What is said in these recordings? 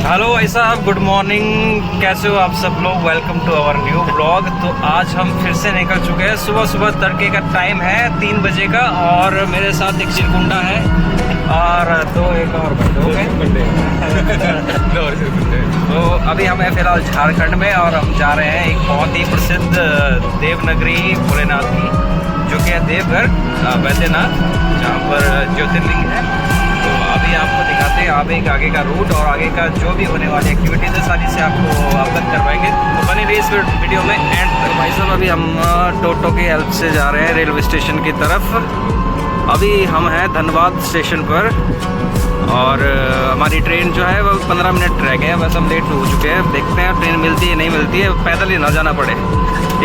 Hello भाई साहब, good morning. कैसे हो आप सब लोग? Welcome to our new blog. तो आज हम फिर से निकल चुके हैं। सुबह सुबह तड़के का टाइम है 3 बजे का, और मेरे साथ एक चिरकुंडा है और एक और भाई हो गए। तो अभी हम हैं फिलहाल झारखंड में, और हम जा रहे हैं एक बहुत ही प्रसिद्ध देवनगरी भोलेनाथ की, जो कि है देवघर वैद्यनाथ, जहाँ पर ज्योतिर्लिंग है। तो अभी आपको दिखाते हैं आगे का रूट और आगे का जो भी होने वाली एक्टिविटीज़ है सारी से आपको अवगत करवाएंगे। तो बने रहिए इस वीडियो में एंड तक। भाई साहब, अभी हम टोटो की हेल्प से जा रहे हैं रेलवे स्टेशन की तरफ। अभी हम हैं धनबाद स्टेशन पर, और हमारी ट्रेन जो है वो 15 मिनट रह गए हैं। बस हम लेट हो चुके हैं। देखते हैं ट्रेन मिलती है नहीं मिलती है, पैदल ही ना जाना पड़े।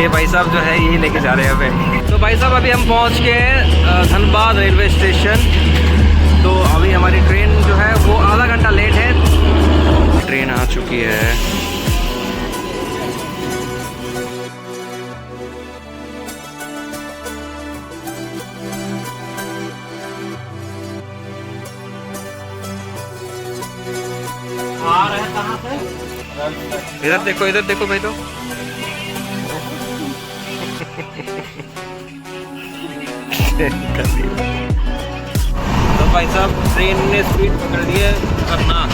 ये भाई साहब जो है यही लेके जा रहे हैं हमें। तो भाई साहब अभी हम पहुँच गए हैं धनबाद रेलवे स्टेशन। तो अभी हमारी ट्रेन जो है वो आधा घंटा लेट है। ट्रेन आ चुकी है। आ रहे हैं कहाँ से? इधर देखो भाई। तो भाई साहब ट्रेन ने स्पीड पकड़ ली है खतरनाक।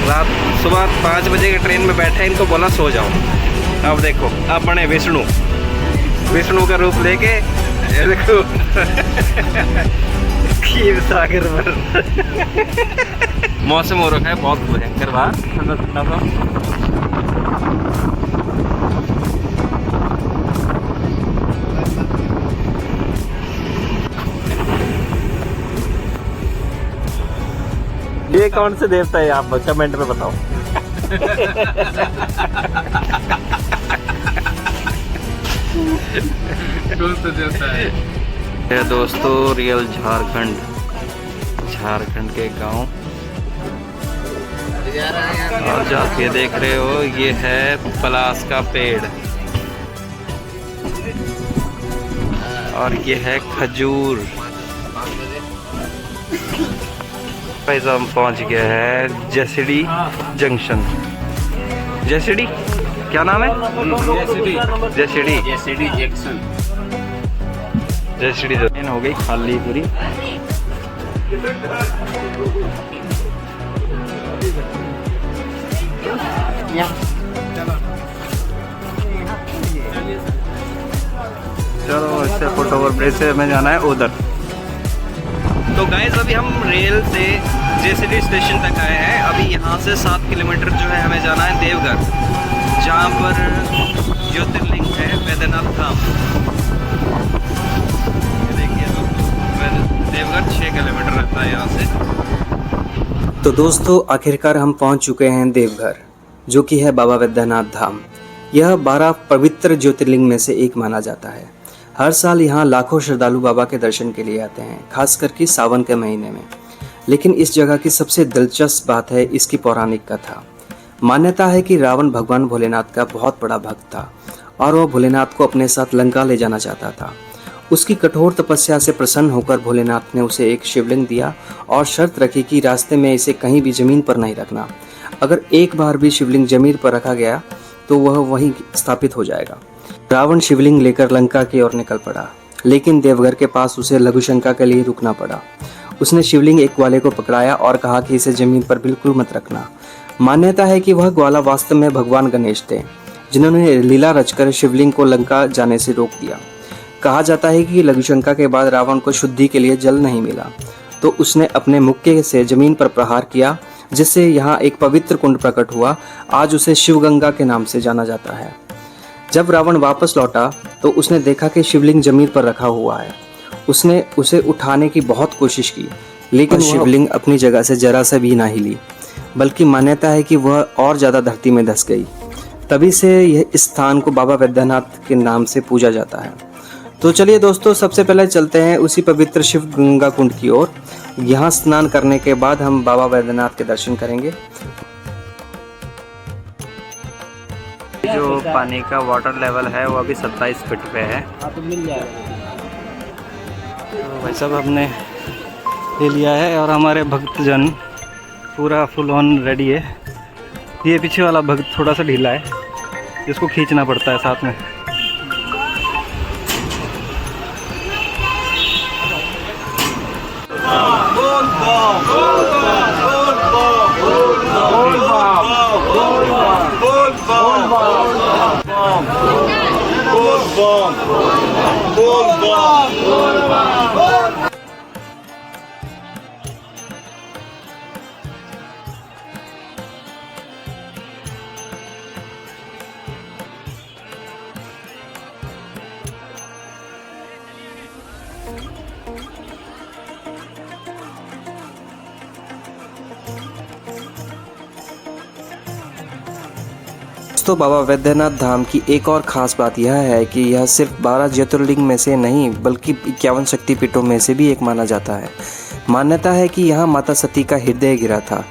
रात सुबह 5 बजे की ट्रेन में बैठे, इनको बोला सो जाओ। अब देखो अब बने विष्णु का रूप लेके, ये देखो खीर सागर पर। मौसम हो रखा है बहुत भयंकर बाहर, ठंडा ठंडा सा। ये कौन से देवता है आप कमेंट में बताओ। कौन सा देवता है? ये दोस्तों रियल झारखंड के गांव, और जाके देख रहे हो ये है पलास का पेड़, और ये है खजूर। पैसा हम पहुंच गया है जैसडी जंक्शन। जैसडी क्या नाम है? जैसडी जंक्शन। जैसडी ट्रेन हो गई खाली पूरी। चलो इससे फुटओवर ब्रिज से हमें जाना है उधर। तो गाइस अभी हम रेल से जैसडी स्टेशन तक आए हैं। अभी यहाँ से 7 किलोमीटर जो है हमें जाना है देवघर, जहाँ पर ज्योतिर्लिंग है वैद्यनाथ धाम। ये देखिए देवघर 6 किलोमीटर रहता है यहाँ से। तो दोस्तों आखिरकार हम पहुँच चुके हैं देवघर, जो कि है बाबा वैद्यनाथ धाम। यह 12 पवित्र ज्योतिर्लिंग में से एक माना जाता है। हर साल यहाँ लाखों श्रद्धालु बाबा के दर्शन के लिए आते हैं, खासकर कि सावन के महीने में। लेकिन इस जगह की सबसे दिलचस्प बात है इसकी पौराणिक कथा। मान्यता है कि रावण भगवान भोलेनाथ का बहुत बड़ा भक्त था, और वह भोलेनाथ को अपने साथ लंका ले जाना चाहता था। उसकी कठोर तपस्या से प्रसन्न होकर भोलेनाथ ने उसे एक शिवलिंग दिया, और शर्त रखी कि रास्ते में इसे कहीं भी जमीन पर नहीं रखना। अगर एक बार भी शिवलिंग जमीन पर रखा गया तो वह वहीं स्थापित हो जाएगा। रावण शिवलिंग लेकर लंका की ओर निकल पड़ा, लेकिन देवघर के पास उसे लघुशंका के लिए रुकना पड़ा। उसने शिवलिंग एक ग्वाले को पकड़ाया और कहा कि इसे जमीन पर बिल्कुल मत रखना। मान्यता है कि वह ग्वाला वास्तव में भगवान गणेश थे, जिन्होंने लीला रचकर शिवलिंग को लंका जाने से रोक दिया। कहा जाता है कि लघुशंका के बाद रावण को शुद्धि के लिए जल नहीं मिला, तो उसने अपने मुक्के से जमीन पर प्रहार किया, जिससे यहाँ एक पवित्र कुंड प्रकट हुआ। आज उसे शिवगंगा के नाम से जाना जाता है। जब रावण वापस लौटा तो उसने देखा कि शिवलिंग जमीन पर रखा हुआ है। उसने उसे उठाने की बहुत कोशिश की, लेकिन शिवलिंग अपनी जगह से जरा सा भी ना हिली, बल्कि मान्यता है कि वह और ज़्यादा धरती में धंस गई। तभी से यह स्थान को बाबा वैद्यनाथ के नाम से पूजा जाता है। तो चलिए दोस्तों, सबसे पहले चलते हैं उसी पवित्र शिव गंगा कुंड की ओर। यहाँ स्नान करने के बाद हम बाबा वैद्यनाथ के दर्शन करेंगे। जो पानी का वाटर लेवल है वो अभी 27 फीट पे है। तो मिल जाएगा। तो भाई साहब हमने ले लिया है और हमारे भक्तजन पूरा फुल ऑन रेडी है। ये पीछे वाला भक्त थोड़ा सा ढीला है, जिसको खींचना पड़ता है साथ में। दोस्तों, बाबा वैद्यनाथ धाम की एक और ख़ास बात यह है कि यह सिर्फ 12 ज्योतिर्लिंग में से नहीं बल्कि 51 शक्तिपीठों में से भी एक माना जाता है। मान्यता है कि यहाँ माता सती का हृदय गिरा था,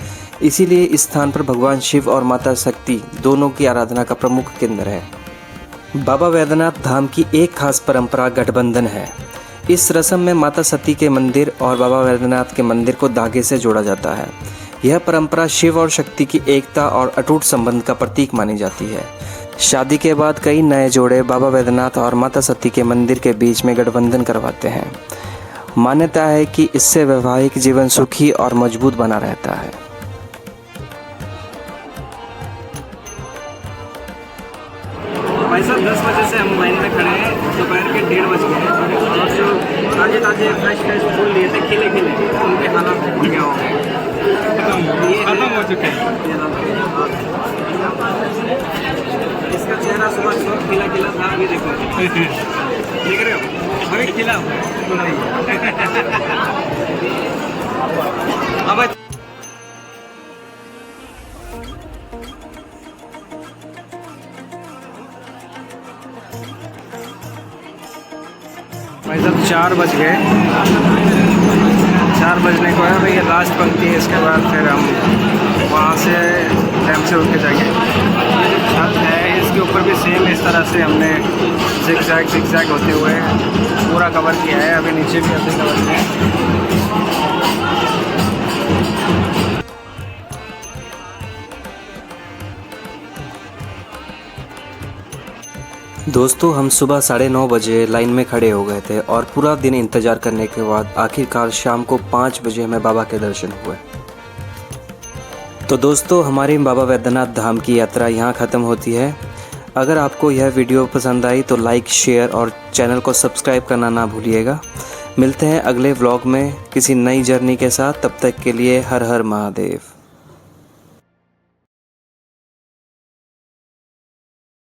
इसीलिए इस स्थान पर भगवान शिव और माता शक्ति दोनों की आराधना का प्रमुख केंद्र है। बाबा वैद्यनाथ धाम की एक खास परंपरा गठबंधन है। इस रस्म में माता सती के मंदिर और बाबा वैद्यनाथ के मंदिर को धागे से जोड़ा जाता है। यह परंपरा शिव और शक्ति की एकता और अटूट संबंध का प्रतीक मानी जाती है। शादी के बाद कई नए जोड़े बाबा वैद्यनाथ और माता सती के मंदिर के बीच में गठबंधन करवाते हैं। मान्यता है कि इससे वैवाहिक जीवन सुखी और मजबूत बना रहता है। भाई साहब 10 बजे से हम लाइन में खड़े हैं, दोपहर के 1:30 बज गए हैं और जो ताजे ताजे फ्रेश फूल लिए थे खिले उनके हालात बढ़िया हो गए, खत्म हो चुके हैं। इसका चेहरा सुबह खिला था, अभी देखो देख रहे हो अभी खिला हुआ अब भाई साहब 4 बज गए, 4 बजने को है भाई, ये लास्ट पंक्ति है। इसके बाद फिर हम वहाँ से टाइम से उठ के जाएंगे। ये जो छत है इसके ऊपर भी सेम इस तरह से हमने जिगजैग होते हुए पूरा कवर किया है। अभी नीचे भी ऐसे कवर किया है। दोस्तों, हम सुबह 9:30 बजे लाइन में खड़े हो गए थे और पूरा दिन इंतज़ार करने के बाद आखिरकार शाम को 5 बजे हमें बाबा के दर्शन हुए। तो दोस्तों, हमारी बाबा वैद्यनाथ धाम की यात्रा यहाँ ख़त्म होती है। अगर आपको यह वीडियो पसंद आई तो लाइक, शेयर और चैनल को सब्सक्राइब करना ना भूलिएगा। मिलते हैं अगले व्लॉग में किसी नई जर्नी के साथ। तब तक के लिए हर हर महादेव।